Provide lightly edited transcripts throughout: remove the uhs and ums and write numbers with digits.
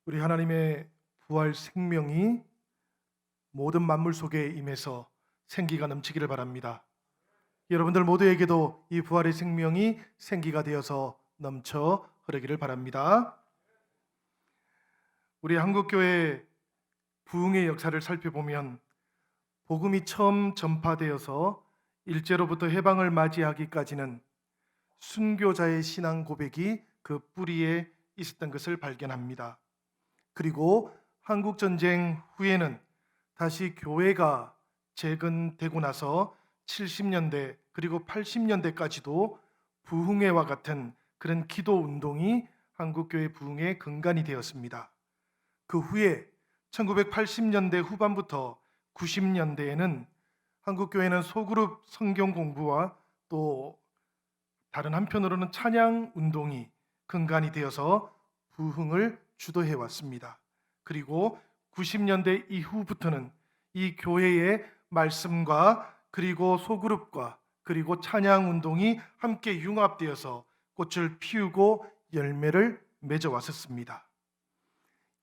우리 하나님의 부활 생명이 모든 만물 속에 임해서 생기가 넘치기를 바랍니다. 여러분들 모두에게도 이 부활의 생명이 생기가 되어서 넘쳐 흐르기를 바랍니다. 우리 한국교회 부흥의 역사를 살펴보면 복음이 처음 전파되어서 일제로부터 해방을 맞이하기까지는 순교자의 신앙 고백이 그 뿌리에 있었던 것을 발견합니다. 그리고 한국전쟁 후에는 다시 교회가 재건되고 나서 70년대 그리고 80년대까지도 부흥회와 같은 그런 기도 운동이 한국교회 부흥의 근간이 되었습니다. 그 후에 1980년대 후반부터 90년대에는 한국교회는 소그룹 성경 공부와 또 다른 한편으로는 찬양 운동이 근간이 되어서 부흥을 주도해 왔습니다. 그리고 90년대 이후부터는 이 교회의 말씀과 그리고 소그룹과 그리고 찬양 운동이 함께 융합되어서 꽃을 피우고 열매를 맺어 왔었습니다.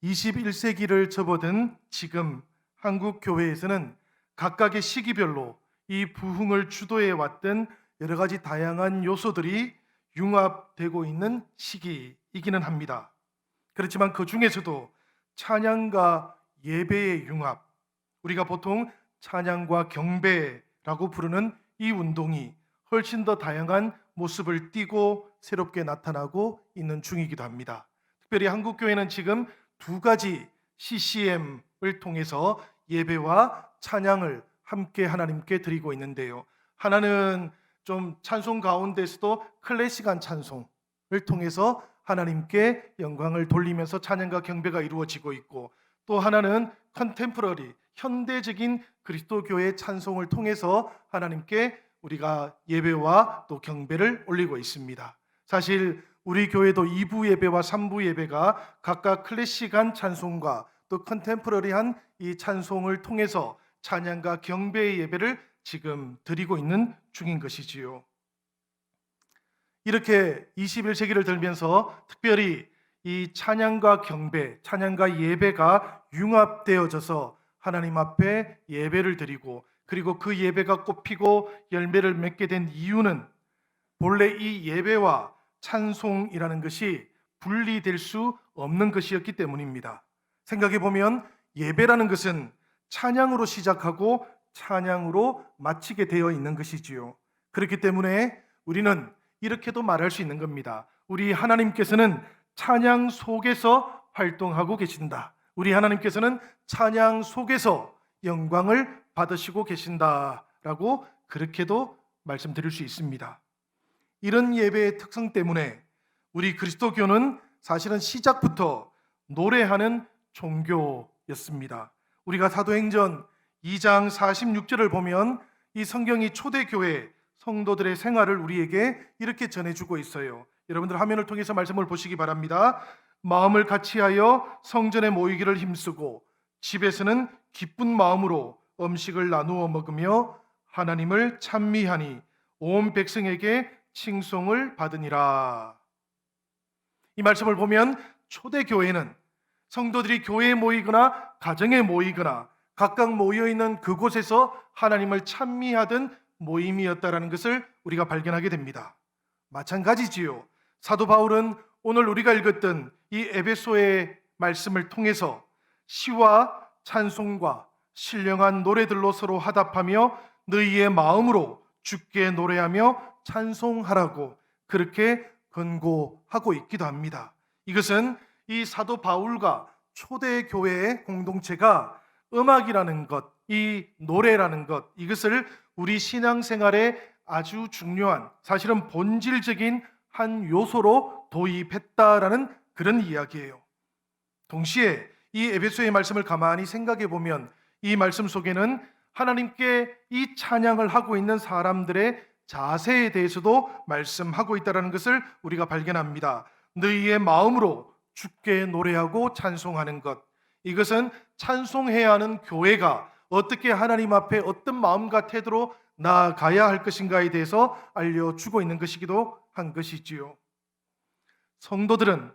21세기를 접어든 지금 한국 교회에서는 각각의 시기별로 이 부흥을 주도해 왔던 여러 가지 다양한 요소들이 융합되고 있는 시기이기는 합니다. 그렇지만 그 중에서도 찬양과 예배의 융합, 우리가 보통 찬양과 경배라고 부르는 이 운동이 훨씬 더 다양한 모습을 띠고 새롭게 나타나고 있는 중이기도 합니다. 특별히 한국교회는 지금 두 가지 CCM을 통해서 예배와 찬양을 함께 하나님께 드리고 있는데요. 하나는 좀 찬송 가운데서도 클래식한 찬송을 통해서 하나님께 영광을 돌리면서 찬양과 경배가 이루어지고 있고, 또 하나는 컨템포러리 현대적인 그리스도교의 찬송을 통해서 하나님께 우리가 예배와 또 경배를 올리고 있습니다. 사실 우리 교회도 2부 예배와 3부 예배가 각각 클래식한 찬송과 또 컨템포러리한 이 찬송을 통해서 찬양과 경배의 예배를 지금 드리고 있는 중인 것이지요. 이렇게 21세기를 들면서 특별히 이 찬양과 경배, 찬양과 예배가 융합되어져서 하나님 앞에 예배를 드리고, 그리고 그 예배가 꽃피고 열매를 맺게 된 이유는 본래 이 예배와 찬송이라는 것이 분리될 수 없는 것이었기 때문입니다. 생각해 보면 예배라는 것은 찬양으로 시작하고 찬양으로 마치게 되어 있는 것이지요. 그렇기 때문에 우리는 이렇게도 말할 수 있는 겁니다. 우리 하나님께서는 찬양 속에서 활동하고 계신다. 우리 하나님께서는 찬양 속에서 영광을 받으시고 계신다라고 그렇게도 말씀드릴 수 있습니다. 이런 예배의 특성 때문에 우리 그리스도교는 사실은 시작부터 노래하는 종교였습니다. 우리가 사도행전 2장 46절을 보면 이 성경이 초대교회 성도들의 생활을 우리에게 이렇게 전해주고 있어요. 여러분들 화면을 통해서 말씀을 보시기 바랍니다. 마음을 같이하여 성전에 모이기를 힘쓰고 집에서는 기쁜 마음으로 음식을 나누어 먹으며 하나님을 찬미하니 온 백성에게 칭송을 받으니라. 이 말씀을 보면 초대교회는 성도들이 교회에 모이거나 가정에 모이거나 각각 모여있는 그곳에서 하나님을 찬미하던 모임이었다라는 것을 우리가 발견하게 됩니다. 마찬가지지요. 사도 바울은 오늘 우리가 읽었던 이 에베소의 말씀을 통해서 시와 찬송과 신령한 노래들로 서로 화답하며 너희의 마음으로 주께 노래하며 찬송하라고 그렇게 권고하고 있기도 합니다. 이것은 이 사도 바울과 초대 교회의 공동체가 음악이라는 것, 이 노래라는 것, 이것을 우리 신앙생활에 아주 중요한, 사실은 본질적인 한 요소로 도입했다라는 그런 이야기예요. 동시에 이 에베소의 말씀을 가만히 생각해 보면 이 말씀 속에는 하나님께 이 찬양을 하고 있는 사람들의 자세에 대해서도 말씀하고 있다는 것을 우리가 발견합니다. 너희의 마음으로 주께 노래하고 찬송하는 것, 이것은 찬송해야 하는 교회가 어떻게 하나님 앞에 어떤 마음과 태도로 나아가야 할 것인가에 대해서 알려주고 있는 것이기도 한 것이지요. 성도들은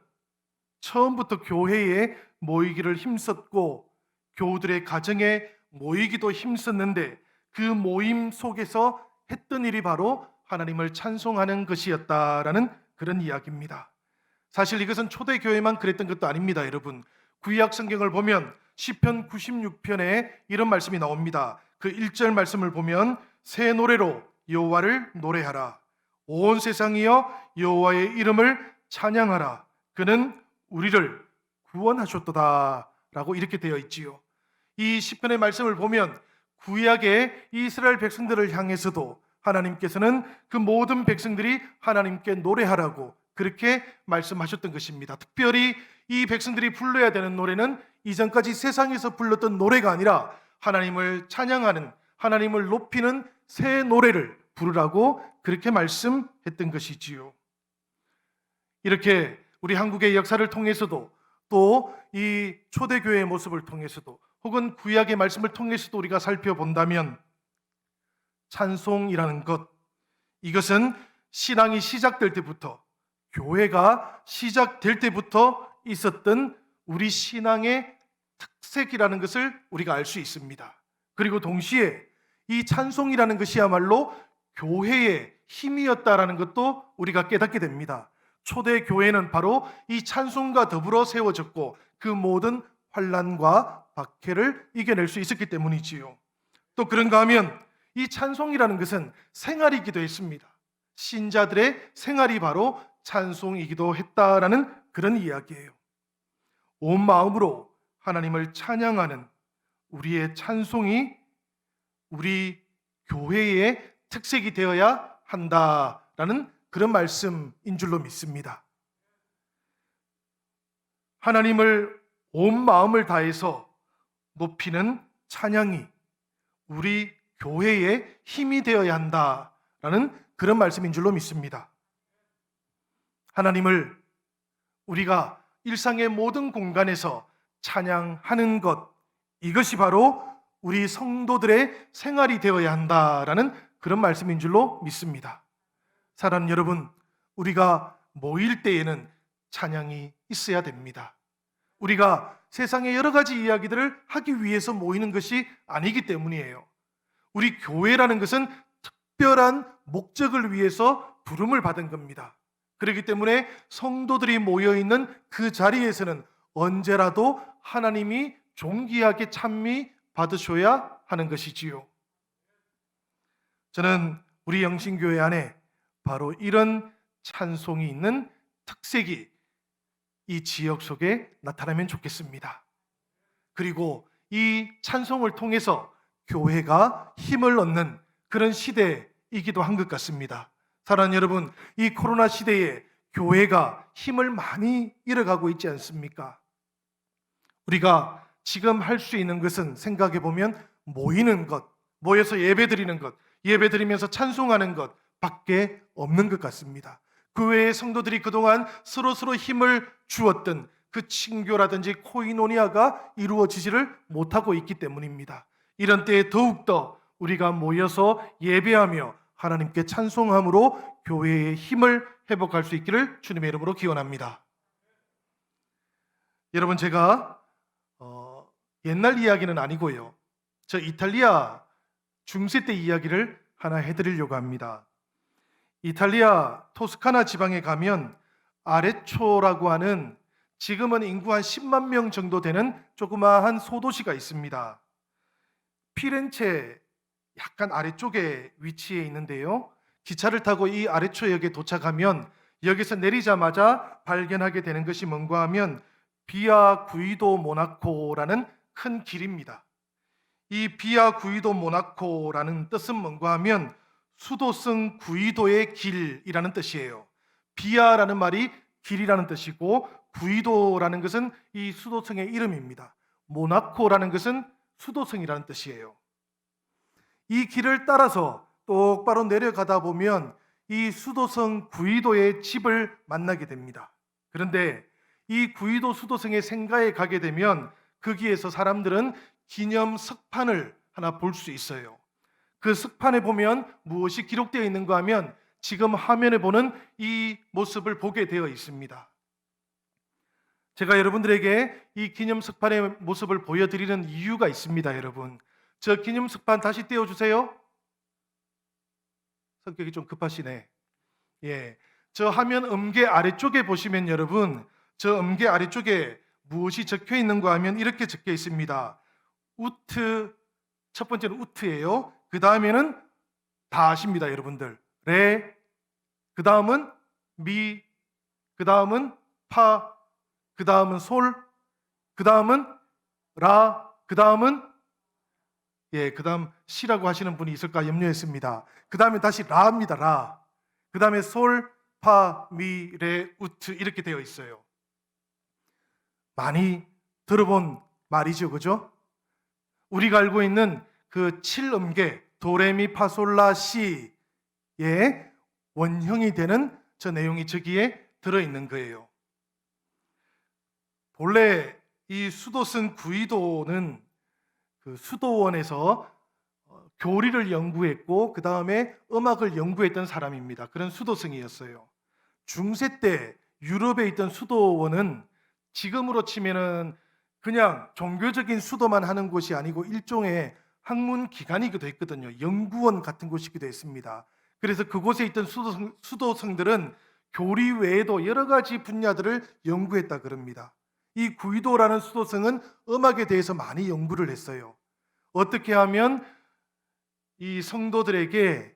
처음부터 교회에 모이기를 힘썼고 교우들의 가정에 모이기도 힘썼는데 그 모임 속에서 했던 일이 바로 하나님을 찬송하는 것이었다라는 그런 이야기입니다. 사실 이것은 초대교회만 그랬던 것도 아닙니다. 여러분, 구약 성경을 보면 시편 96편에 이런 말씀이 나옵니다. 그 1절 말씀을 보면 새 노래로 여호와를 노래하라. 온 세상이여 여호와의 이름을 찬양하라. 그는 우리를 구원하셨도다 라고 이렇게 되어 있지요. 이 시편의 말씀을 보면 구약의 이스라엘 백성들을 향해서도 하나님께서는 그 모든 백성들이 하나님께 노래하라고 그렇게 말씀하셨던 것입니다. 특별히 이 백성들이 불러야 되는 노래는 이전까지 세상에서 불렀던 노래가 아니라 하나님을 찬양하는, 하나님을 높이는 새 노래를 부르라고 그렇게 말씀했던 것이지요. 이렇게 우리 한국의 역사를 통해서도 또 이 초대교회의 모습을 통해서도 혹은 구약의 말씀을 통해서도 우리가 살펴본다면 찬송이라는 것, 이것은 신앙이 시작될 때부터, 교회가 시작될 때부터 있었던 우리 신앙의 특색이라는 것을 우리가 알 수 있습니다. 그리고 동시에 이 찬송이라는 것이야말로 교회의 힘이었다라는 것도 우리가 깨닫게 됩니다. 초대 교회는 바로 이 찬송과 더불어 세워졌고 그 모든 환난과 박해를 이겨낼 수 있었기 때문이지요. 또 그런가 하면 이 찬송이라는 것은 생활이기도 했습니다. 신자들의 생활이 바로 찬송이기도 했다라는 그런 이야기예요. 온 마음으로 하나님을 찬양하는 우리의 찬송이 우리 교회의 특색이 되어야 한다라는 그런 말씀인 줄로 믿습니다. 하나님을 온 마음을 다해서 높이는 찬양이 우리 교회의 힘이 되어야 한다라는 그런 말씀인 줄로 믿습니다. 하나님을 우리가 일상의 모든 공간에서 찬양하는 것, 이것이 바로 우리 성도들의 생활이 되어야 한다라는 그런 말씀인 줄로 믿습니다. 사랑하는 여러분, 우리가 모일 때에는 찬양이 있어야 됩니다. 우리가 세상의 여러 가지 이야기들을 하기 위해서 모이는 것이 아니기 때문이에요. 우리 교회라는 것은 특별한 목적을 위해서 부름을 받은 겁니다. 그렇기 때문에 성도들이 모여있는 그 자리에서는 언제라도 하나님이 존귀하게 찬미 받으셔야 하는 것이지요. 저는 우리 영신교회 안에 바로 이런 찬송이 있는 특색이 이 지역 속에 나타나면 좋겠습니다. 그리고 이 찬송을 통해서 교회가 힘을 얻는 그런 시대이기도 한 것 같습니다. 사랑하는 여러분, 이 코로나 시대에 교회가 힘을 많이 잃어가고 있지 않습니까? 우리가 지금 할 수 있는 것은 생각해 보면 모이는 것, 모여서 예배드리는 것, 예배드리면서 찬송하는 것 밖에 없는 것 같습니다. 그 외에 성도들이 그동안 서로 힘을 주었던 그 친교라든지 코이노니아가 이루어지지를 못하고 있기 때문입니다. 이런 때에 더욱더 우리가 모여서 예배하며 하나님께 찬송함으로 교회의 힘을 회복할 수 있기를 주님의 이름으로 기원합니다. 여러분, 제가 옛날 이야기는 아니고요, 저 이탈리아 중세 때 이야기를 하나 해드리려고 합니다. 이탈리아 토스카나 지방에 가면 아레초라고 하는 지금은 인구 한 10만 명 정도 되는 조그마한 소도시가 있습니다. 피렌체 약간 아래쪽에 위치해 있는데요, 기차를 타고 이 아레초역에 도착하면 여기서 내리자마자 발견하게 되는 것이 뭔가 하면 비아 구이도 모나코라는 큰 길입니다. 이 비아 구이도 모나코라는 뜻은 뭔가 하면 수도성 구이도의 길이라는 뜻이에요. 비아라는 말이 길이라는 뜻이고 구이도라는 것은 이 수도성의 이름입니다. 모나코라는 것은 수도성이라는 뜻이에요. 이 길을 따라서 똑바로 내려가다 보면 이 수도성 구이도의 집을 만나게 됩니다. 그런데 이 구이도 수도성의 생가에 가게 되면 거기에서 사람들은 기념 석판을 하나 볼 수 있어요. 그 석판에 보면 무엇이 기록되어 있는가 하면 지금 화면에 보는 이 모습을 보게 되어 있습니다. 제가 여러분들에게 이 기념 석판의 모습을 보여드리는 이유가 있습니다, 여러분. 저 기념 석판 다시 떼어주세요. 성격이 좀 급하시네. 예. 저 화면 음계 아래쪽에 보시면 여러분, 저 음계 아래쪽에 무엇이 적혀 있는가 하면 이렇게 적혀 있습니다. 우트, 첫 번째는 우트예요. 그 다음에는 다 아십니다, 여러분들. 레, 그 다음은 미, 그 다음은 파, 그 다음은 솔, 그 다음은 라, 그 다음은 그 다음 시라고 하시는 분이 있을까 염려했습니다. 그 다음에 다시 라입니다. 라. 그 다음에 솔, 파, 미, 레, 우트 이렇게 되어 있어요. 많이 들어본 말이죠, 그죠? 우리가 알고 있는 그 7음계 도레미파솔라 시의 원형이 되는 저 내용이 저기에 들어있는 거예요. 본래 이 수도승 구이도는 그 수도원에서 교리를 연구했고 그 다음에 음악을 연구했던 사람입니다. 그런 수도승이었어요. 중세 때 유럽에 있던 수도원은 지금으로 치면은 그냥 종교적인 수도만 하는 곳이 아니고 일종의 학문 기관이기도 했거든요. 연구원 같은 곳이기도 했습니다. 그래서 그곳에 있던 수도승들은 교리 외에도 여러 가지 분야들을 연구했다 그럽니다. 이 구이도라는 수도승은 음악에 대해서 많이 연구를 했어요. 어떻게 하면 이 성도들에게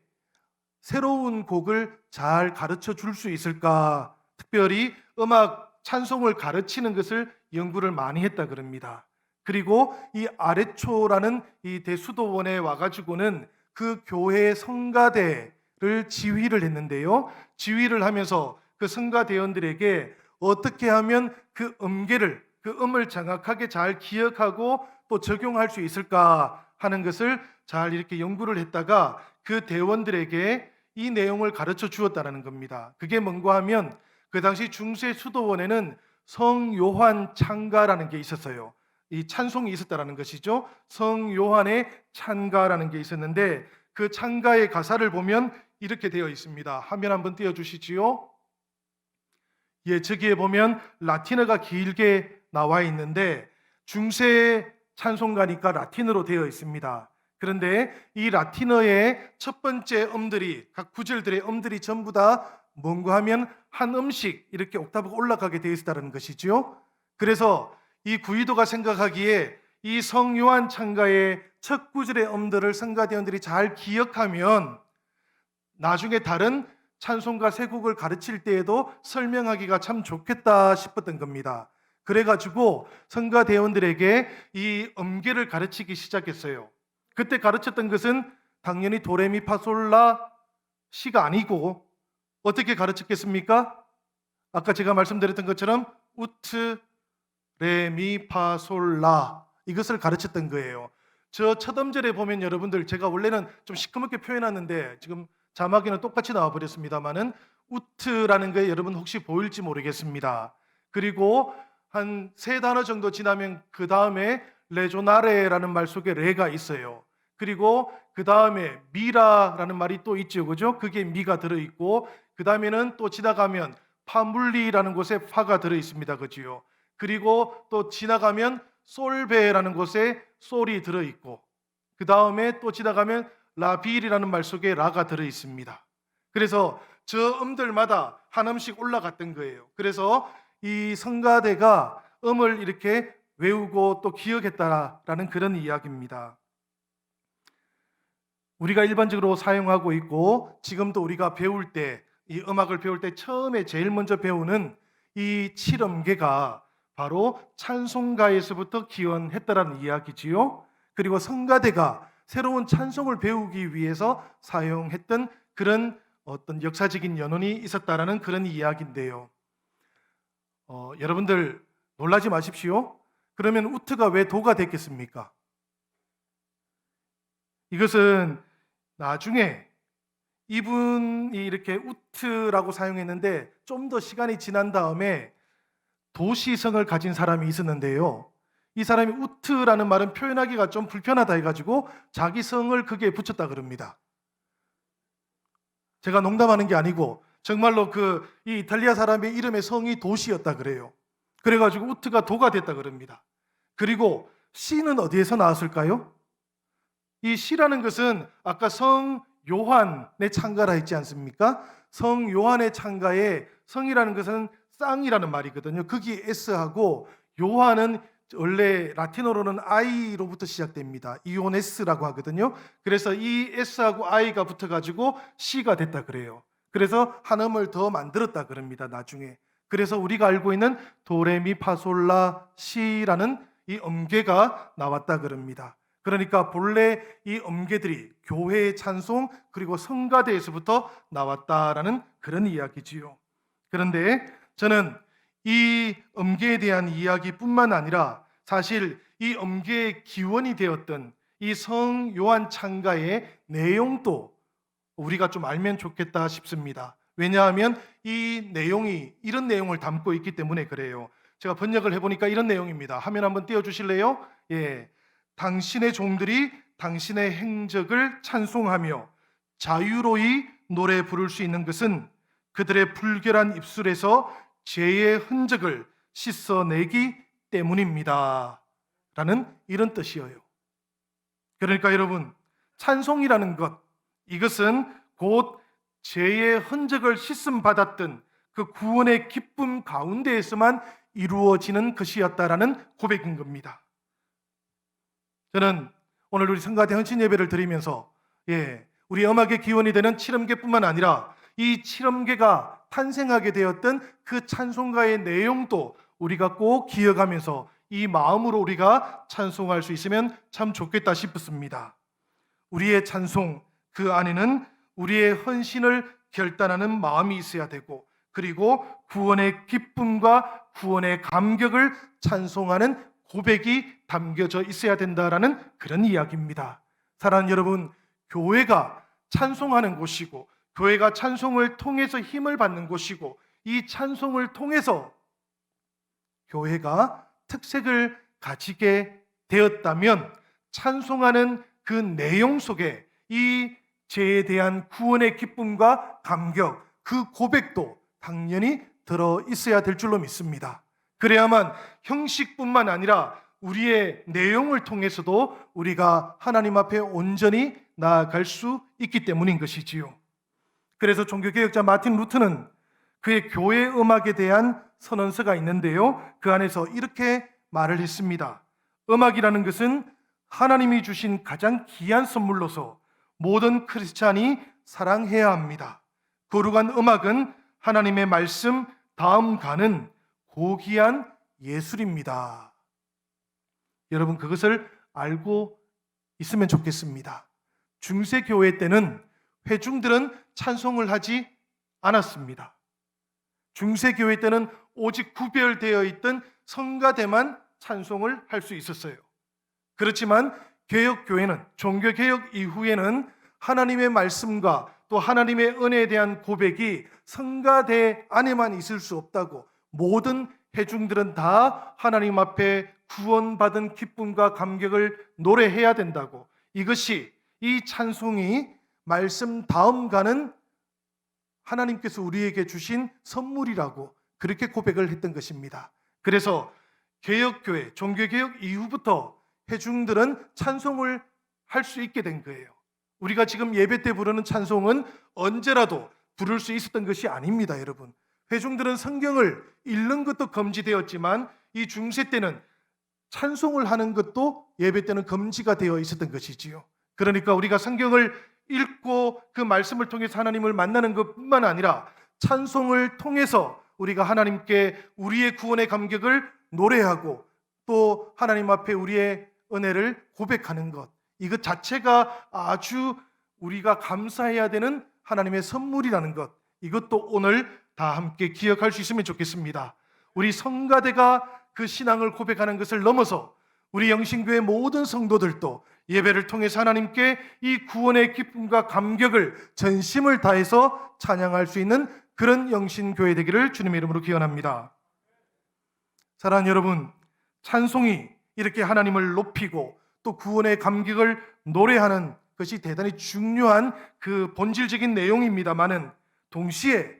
새로운 곡을 잘 가르쳐 줄 수 있을까? 특별히 음악 찬송을 가르치는 것을 연구를 많이 했다 그럽니다. 그리고 이 아레초라는 이 대수도원에 와가지고는 그 교회 성가대를 지휘를 했는데요. 지휘를 하면서 그 성가대원들에게 어떻게 하면 그 음계를, 그 음을 정확하게 잘 기억하고 또 적용할 수 있을까 하는 것을 잘 이렇게 연구를 했다가 그 대원들에게 이 내용을 가르쳐 주었다는 겁니다. 그게 뭔가 하면 그 당시 중세 수도원에는 성요한 찬가라는 게 있었어요. 이 찬송이 있었다는 것이죠. 성요한의 찬가라는 게 있었는데 그 찬가의 가사를 보면 이렇게 되어 있습니다. 화면 한번 띄워주시지요. 저기에 보면 라틴어가 길게 나와 있는데 중세 찬송가니까 라틴어로 되어 있습니다. 그런데 이 라틴어의 첫 번째 음들이, 각 구절들의 음들이 전부 다 뭔가 하면 한 음씩 이렇게 옥타브가 올라가게 되어 있다는 것이죠. 그래서 이 구이도가 생각하기에 이 성요한 찬가의 첫 구절의 음들을 성가대원들이 잘 기억하면 나중에 다른 찬송가 세 곡을 가르칠 때에도 설명하기가 참 좋겠다 싶었던 겁니다. 그래가지고 성가대원들에게 이 음계를 가르치기 시작했어요. 그때 가르쳤던 것은 당연히 도레미파솔라 시가 아니고 어떻게 가르쳤겠습니까? 아까 제가 말씀드렸던 것처럼 우트, 레미파솔라 이것을 가르쳤던 거예요. 저 첫 음절에 보면 여러분들 제가 원래는 좀 시커멓게 표현하는데 지금 자막에는 똑같이 나와버렸습니다만은 우트라는 게 여러분 혹시 보일지 모르겠습니다. 그리고 한 세 단어 정도 지나면 그 다음에 레조나레라는 말 속에 레가 있어요. 그리고 그 다음에 미라라는 말이 또 있죠, 그죠? 그게 미가 들어있고 그 다음에는 또 지나가면 파물리라는 곳에 파가 들어있습니다, 그지요? 그리고 또 지나가면 솔베라는 곳에 솔이 들어있고 그 다음에 또 지나가면 라빌이라는 말 속에 라가 들어있습니다. 그래서 저 음들마다 한 음씩 올라갔던 거예요. 그래서 이 성가대가 음을 이렇게 외우고 또 기억했다라는 그런 이야기입니다. 우리가 일반적으로 사용하고 있고 지금도 우리가 배울 때, 이 음악을 배울 때 처음에 제일 먼저 배우는 이 7음계가 바로 찬송가에서부터 기원했다라는 이야기지요. 그리고 성가대가 새로운 찬송을 배우기 위해서 사용했던 그런 어떤 역사적인 연원이 있었다라는 그런 이야기인데요. 여러분들 놀라지 마십시오. 그러면 우트가 왜 도가 됐겠습니까? 이것은 나중에 이분이 이렇게 우트라고 사용했는데 좀 더 시간이 지난 다음에 도시성을 가진 사람이 있었는데요. 이 사람이 우트라는 말은 표현하기가 좀 불편하다 해가지고 자기 성을 거기에 붙였다 그럽니다. 제가 농담하는 게 아니고 정말로 이 이탈리아 사람의 이름의 성이 도시였다 그래요. 그래가지고 우트가 도가 됐다 그럽니다. 그리고 시는 어디에서 나왔을까요? 이 시라는 것은 아까 성 요한의 창가라 했지 않습니까? 성 요한의 창가에 성이라는 것은 쌍이라는 말이거든요. 거기 S하고 요한은 원래 라틴어로는 I로부터 시작됩니다. 이오네스라고 하거든요. 그래서 이 S하고 I가 붙어가지고 C가 됐다 그래요. 그래서 한음을 더 만들었다 그럽니다. 나중에. 그래서 우리가 알고 있는 도레미파솔라 시라는 이 음계가 나왔다 그럽니다. 그러니까 본래 이 음계들이 교회의 찬송 그리고 성가대에서부터 나왔다라는 그런 이야기지요. 그런데 저는 이 음계에 대한 이야기뿐만 아니라 사실 이 음계의 기원이 되었던 이 성 요한 창가의 내용도 우리가 좀 알면 좋겠다 싶습니다. 왜냐하면 이 내용이 이런 내용을 담고 있기 때문에 그래요. 제가 번역을 해보니까 이런 내용입니다. 화면 한번 띄워주실래요? 예, 당신의 종들이 당신의 행적을 찬송하며 자유로이 노래 부를 수 있는 것은 그들의 불결한 입술에서 죄의 흔적을 씻어내기 때문입니다. 라는 이런 뜻이에요. 그러니까 여러분, 찬송이라는 것, 이것은 곧 죄의 흔적을 씻음 받았던 그 구원의 기쁨 가운데에서만 이루어지는 것이었다라는 고백인 겁니다. 저는 오늘 우리 성가대 헌신 예배를 드리면서 우리 음악의 기원이 되는 칠음계뿐만 아니라 이 칠음계가 탄생하게 되었던 그 찬송가의 내용도 우리가 꼭 기억하면서 이 마음으로 우리가 찬송할 수 있으면 참 좋겠다 싶습니다. 우리의 찬송 그 안에는 우리의 헌신을 결단하는 마음이 있어야 되고 그리고 구원의 기쁨과 구원의 감격을 찬송하는 고백이 담겨져 있어야 된다라는 그런 이야기입니다. 사랑하는 여러분, 교회가 찬송하는 곳이고 교회가 찬송을 통해서 힘을 받는 곳이고 이 찬송을 통해서 교회가 특색을 가지게 되었다면 찬송하는 그 내용 속에 이 죄에 대한 구원의 기쁨과 감격, 그 고백도 당연히 들어 있어야 될 줄로 믿습니다. 그래야만 형식뿐만 아니라 우리의 내용을 통해서도 우리가 하나님 앞에 온전히 나아갈 수 있기 때문인 것이지요. 그래서 종교개혁자 마틴 루터는 그의 교회 음악에 대한 선언서가 있는데요. 그 안에서 이렇게 말을 했습니다. 음악이라는 것은 하나님이 주신 가장 귀한 선물로서 모든 크리스찬이 사랑해야 합니다. 거룩한 음악은 하나님의 말씀 다음 가는 고귀한 예술입니다. 여러분 그것을 알고 있으면 좋겠습니다. 중세교회 때는 회중들은 찬송을 하지 않았습니다. 중세교회 때는 오직 구별되어 있던 성가대만 찬송을 할 수 있었어요. 그렇지만 개혁교회는 종교개혁 이후에는 하나님의 말씀과 또 하나님의 은혜에 대한 고백이 성가대 안에만 있을 수 없다고 모든 회중들은 다 하나님 앞에 구원받은 기쁨과 감격을 노래해야 된다고 이것이 이 찬송이 말씀 다음 가는 하나님께서 우리에게 주신 선물이라고 그렇게 고백을 했던 것입니다. 그래서 개혁교회, 종교개혁 이후부터 회중들은 찬송을 할 수 있게 된 거예요. 우리가 지금 예배 때 부르는 찬송은 언제라도 부를 수 있었던 것이 아닙니다, 여러분. 회중들은 성경을 읽는 것도 금지되었지만 이 중세 때는 찬송을 하는 것도 예배 때는 금지가 되어 있었던 것이지요. 그러니까 우리가 성경을 읽고 그 말씀을 통해서 하나님을 만나는 것뿐만 아니라 찬송을 통해서 우리가 하나님께 우리의 구원의 감격을 노래하고 또 하나님 앞에 우리의 은혜를 고백하는 것, 이것 자체가 아주 우리가 감사해야 되는 하나님의 선물이라는 것, 이것도 오늘 다 함께 기억할 수 있으면 좋겠습니다. 우리 성가대가 그 신앙을 고백하는 것을 넘어서 우리 영신교회 모든 성도들도 예배를 통해서 하나님께 이 구원의 기쁨과 감격을 전심을 다해서 찬양할 수 있는 그런 영신교회 되기를 주님의 이름으로 기원합니다. 사랑하는 여러분, 찬송이 이렇게 하나님을 높이고 또 구원의 감격을 노래하는 것이 대단히 중요한 그 본질적인 내용입니다만은 동시에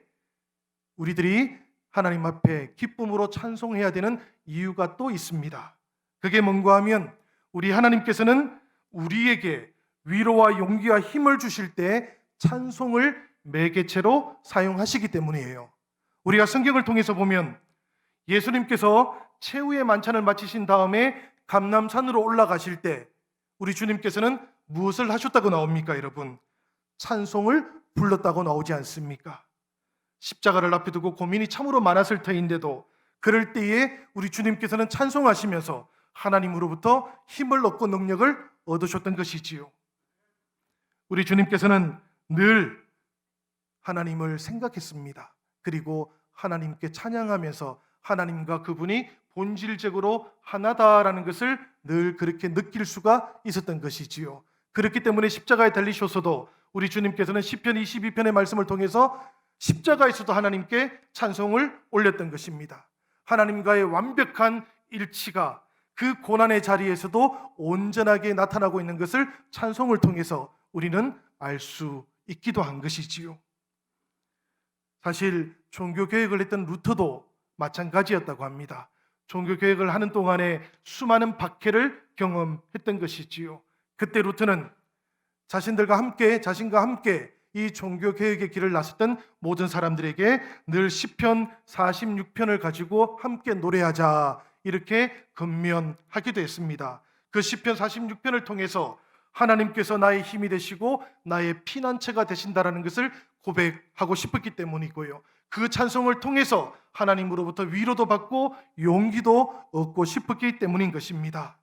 우리들이 하나님 앞에 기쁨으로 찬송해야 되는 이유가 또 있습니다. 그게 뭔가 하면 우리 하나님께서는 우리에게 위로와 용기와 힘을 주실 때 찬송을 매개체로 사용하시기 때문이에요. 우리가 성경을 통해서 보면 예수님께서 최후의 만찬을 마치신 다음에 감람산으로 올라가실 때 우리 주님께서는 무엇을 하셨다고 나옵니까, 여러분? 찬송을 불렀다고 나오지 않습니까? 십자가를 앞에 두고 고민이 참으로 많았을 터인데도 그럴 때에 우리 주님께서는 찬송하시면서 하나님으로부터 힘을 얻고 능력을 얻으셨던 것이지요. 우리 주님께서는 늘 하나님을 생각했습니다. 그리고 하나님께 찬양하면서 하나님과 그분이 본질적으로 하나다라는 것을 늘 그렇게 느낄 수가 있었던 것이지요. 그렇기 때문에 십자가에 달리셔서도 우리 주님께서는 시편 22편의 말씀을 통해서 십자가에서도 하나님께 찬송을 올렸던 것입니다. 하나님과의 완벽한 일치가 그 고난의 자리에서도 온전하게 나타나고 있는 것을 찬송을 통해서 우리는 알 수 있기도 한 것이지요. 사실 종교개혁을 했던 루터도 마찬가지였다고 합니다. 종교개혁을 하는 동안에 수많은 박해를 경험했던 것이지요. 그때 루터는 자신과 함께 이 종교개혁의 길을 나섰던 모든 사람들에게 늘 시편 46편을 가지고 함께 노래하자 이렇게 권면하기도 했습니다. 그 시편 46편을 통해서 하나님께서 나의 힘이 되시고 나의 피난처가 되신다라는 것을 고백하고 싶었기 때문이고요. 그 찬송을 통해서 하나님으로부터 위로도 받고 용기도 얻고 싶었기 때문인 것입니다.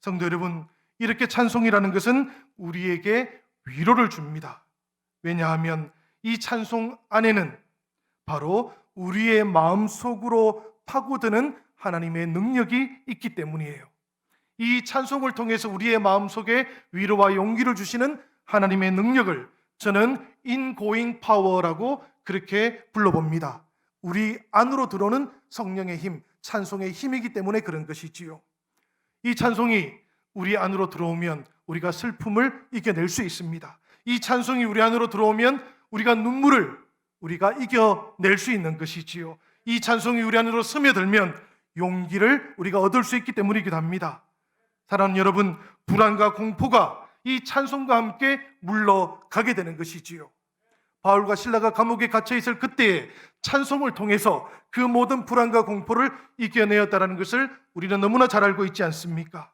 성도 여러분, 이렇게 찬송이라는 것은 우리에게 위로를 줍니다. 왜냐하면 이 찬송 안에는 바로 우리의 마음속으로 파고드는 하나님의 능력이 있기 때문이에요. 이 찬송을 통해서 우리의 마음속에 위로와 용기를 주시는 하나님의 능력을 저는 인고잉 파워라고 그렇게 불러봅니다. 우리 안으로 들어오는 성령의 힘, 찬송의 힘이기 때문에 그런 것이지요. 이 찬송이 우리 안으로 들어오면 우리가 슬픔을 이겨낼 수 있습니다. 이 찬송이 우리 안으로 들어오면 우리가 눈물을 우리가 이겨낼 수 있는 것이지요. 이 찬송이 우리 안으로 스며들면 용기를 우리가 얻을 수 있기 때문이기도 합니다. 사랑하는 여러분, 불안과 공포가 이 찬송과 함께 물러가게 되는 것이지요. 바울과 실라가 감옥에 갇혀있을 그때에 찬송을 통해서 그 모든 불안과 공포를 이겨내었다는 것을 우리는 너무나 잘 알고 있지 않습니까?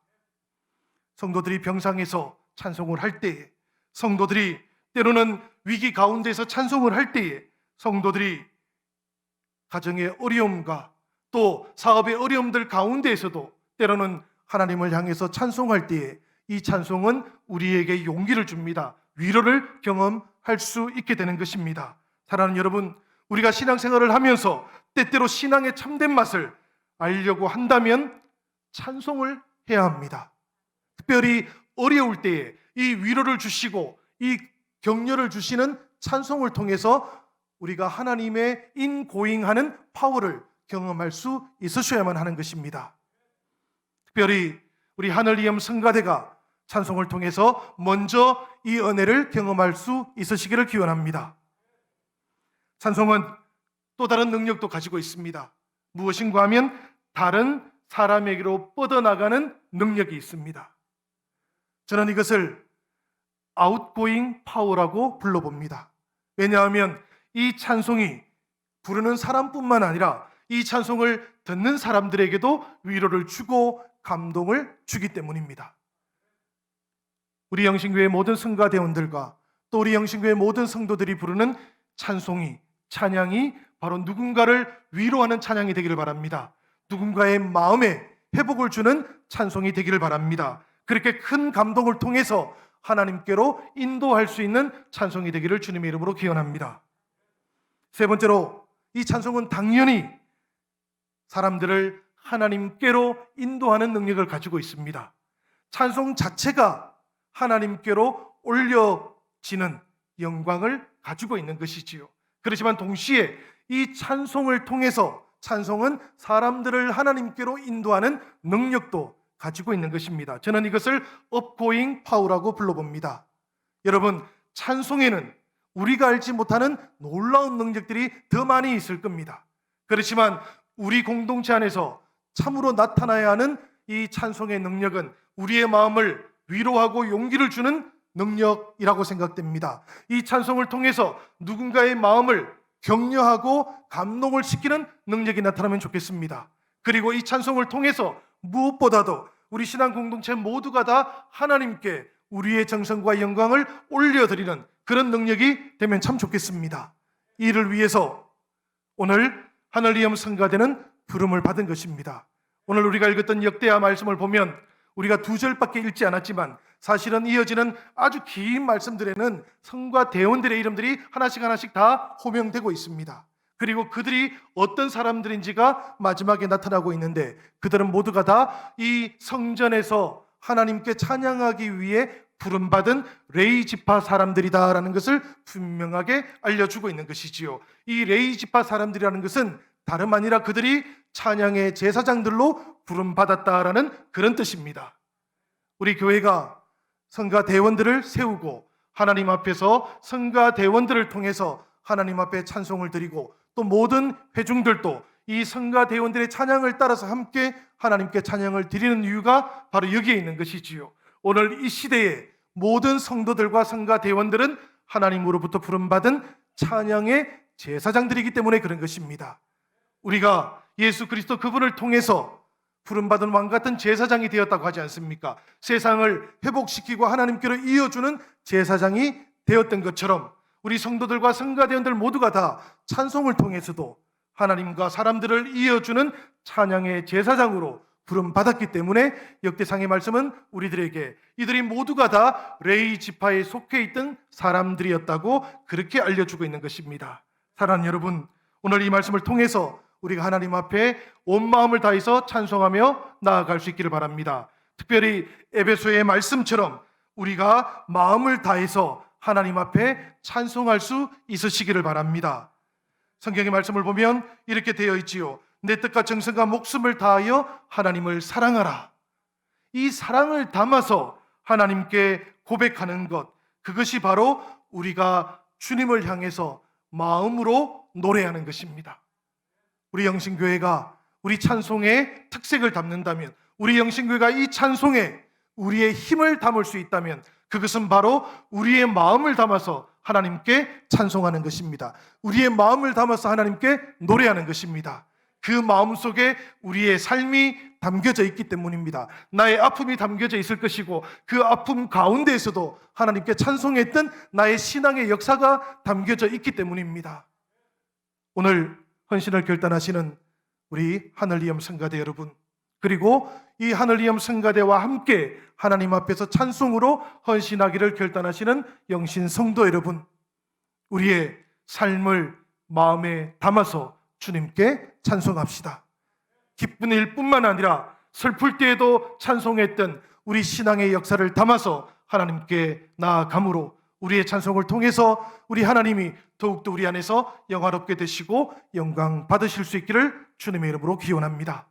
성도들이 병상에서 찬송을 할 때에, 성도들이 때로는 위기 가운데서 찬송을 할 때에, 성도들이 가정의 어려움과 또 사업의 어려움들 가운데에서도 때로는 하나님을 향해서 찬송할 때에 이 찬송은 우리에게 용기를 줍니다. 위로를 경험할 수 있게 되는 것입니다. 사랑하는 여러분, 우리가 신앙생활을 하면서 때때로 신앙의 참된 맛을 알려고 한다면 찬송을 해야 합니다. 특별히 어려울 때에 이 위로를 주시고 이 격려를 주시는 찬송을 통해서 우리가 하나님의 인고잉하는 파워를 경험할 수 있으셔야만 하는 것입니다. 특별히 우리 하늘리엄 성가대가 찬송을 통해서 먼저 이 은혜를 경험할 수 있으시기를 기원합니다. 찬송은 또 다른 능력도 가지고 있습니다. 무엇인가 하면 다른 사람에게로 뻗어나가는 능력이 있습니다. 저는 이것을 아웃고잉 파워라고 불러봅니다. 왜냐하면 이 찬송이 부르는 사람뿐만 아니라 이 찬송을 듣는 사람들에게도 위로를 주고 감동을 주기 때문입니다. 우리 영신교회 모든 성가대원들과 또 우리 영신교회 모든 성도들이 부르는 찬송이, 찬양이 바로 누군가를 위로하는 찬양이 되기를 바랍니다. 누군가의 마음에 회복을 주는 찬송이 되기를 바랍니다. 그렇게 큰 감동을 통해서 하나님께로 인도할 수 있는 찬송이 되기를 주님의 이름으로 기원합니다. 세 번째로, 이 찬송은 당연히 사람들을 하나님께로 인도하는 능력을 가지고 있습니다. 찬송 자체가 하나님께로 올려지는 영광을 가지고 있는 것이지요. 그렇지만 동시에 이 찬송을 통해서 찬송은 사람들을 하나님께로 인도하는 능력도 가지고 있는 것입니다. 저는 이것을 업고잉 파워라고 불러봅니다. 여러분, 찬송에는 우리가 알지 못하는 놀라운 능력들이 더 많이 있을 겁니다. 그렇지만 우리 공동체 안에서 참으로 나타나야 하는 이 찬송의 능력은 우리의 마음을 위로하고 용기를 주는 능력이라고 생각됩니다. 이 찬송을 통해서 누군가의 마음을 격려하고 감동을 시키는 능력이 나타나면 좋겠습니다. 그리고 이 찬송을 통해서 무엇보다도 우리 신앙 공동체 모두가 다 하나님께 우리의 정성과 영광을 올려드리는 그런 능력이 되면 참 좋겠습니다. 이를 위해서 오늘 하늘리엄 성가대는 부름을 받은 것입니다. 오늘 우리가 읽었던 역대하 말씀을 보면 우리가 2절밖에 읽지 않았지만 사실은 이어지는 아주 긴 말씀들에는 성과 대원들의 이름들이 하나씩 다 호명되고 있습니다. 그리고 그들이 어떤 사람들인지가 마지막에 나타나고 있는데 그들은 모두가 다 이 성전에서 하나님께 찬양하기 위해 부름받은 레위 지파 사람들이다라는 것을 분명하게 알려주고 있는 것이지요. 이 레위 지파 사람들이라는 것은 다름 아니라 그들이 찬양의 제사장들로 부름받았다라는 그런 뜻입니다. 우리 교회가 성가 대원들을 세우고 하나님 앞에서 성가 대원들을 통해서 하나님 앞에 찬송을 드리고 또 모든 회중들도 이 성가 대원들의 찬양을 따라서 함께 하나님께 찬양을 드리는 이유가 바로 여기에 있는 것이지요. 오늘 이 시대에 모든 성도들과 성가 대원들은 하나님으로부터 부름받은 찬양의 제사장들이기 때문에 그런 것입니다. 우리가 예수 그리스도 그분을 통해서 부름받은 왕같은 제사장이 되었다고 하지 않습니까? 세상을 회복시키고 하나님께로 이어주는 제사장이 되었던 것처럼 우리 성도들과 성가대원들 모두가 다 찬송을 통해서도 하나님과 사람들을 이어주는 찬양의 제사장으로 부름받았기 때문에 역대상의 말씀은 우리들에게 이들이 모두가 다 레위 지파에 속해 있던 사람들이었다고 그렇게 알려주고 있는 것입니다. 사랑하는 여러분, 오늘 이 말씀을 통해서 우리가 하나님 앞에 온 마음을 다해서 찬송하며 나아갈 수 있기를 바랍니다. 특별히 에베소의 말씀처럼 우리가 마음을 다해서 하나님 앞에 찬송할 수 있으시기를 바랍니다. 성경의 말씀을 보면 이렇게 되어 있지요. 내 뜻과 정성과 목숨을 다하여 하나님을 사랑하라. 이 사랑을 담아서 하나님께 고백하는 것, 그것이 바로 우리가 주님을 향해서 마음으로 노래하는 것입니다. 우리 영신교회가 우리 찬송의 특색을 담는다면, 우리 영신교회가 이 찬송에 우리의 힘을 담을 수 있다면 그것은 바로 우리의 마음을 담아서 하나님께 찬송하는 것입니다. 우리의 마음을 담아서 하나님께 노래하는 것입니다. 그 마음 속에 우리의 삶이 담겨져 있기 때문입니다. 나의 아픔이 담겨져 있을 것이고 그 아픔 가운데에서도 하나님께 찬송했던 나의 신앙의 역사가 담겨져 있기 때문입니다. 오늘 헌신을 결단하시는 우리 하늘리엄 성가대 여러분, 그리고 이 하늘리엄 성가대와 함께 하나님 앞에서 찬송으로 헌신하기를 결단하시는 영신 성도 여러분, 우리의 삶을 마음에 담아서 주님께 찬송합시다. 기쁜 일뿐만 아니라 슬플 때에도 찬송했던 우리 신앙의 역사를 담아서 하나님께 나아감으로 우리의 찬송을 통해서 우리 하나님이 더욱더 우리 안에서 영화롭게 되시고 영광 받으실 수 있기를 주님의 이름으로 기원합니다.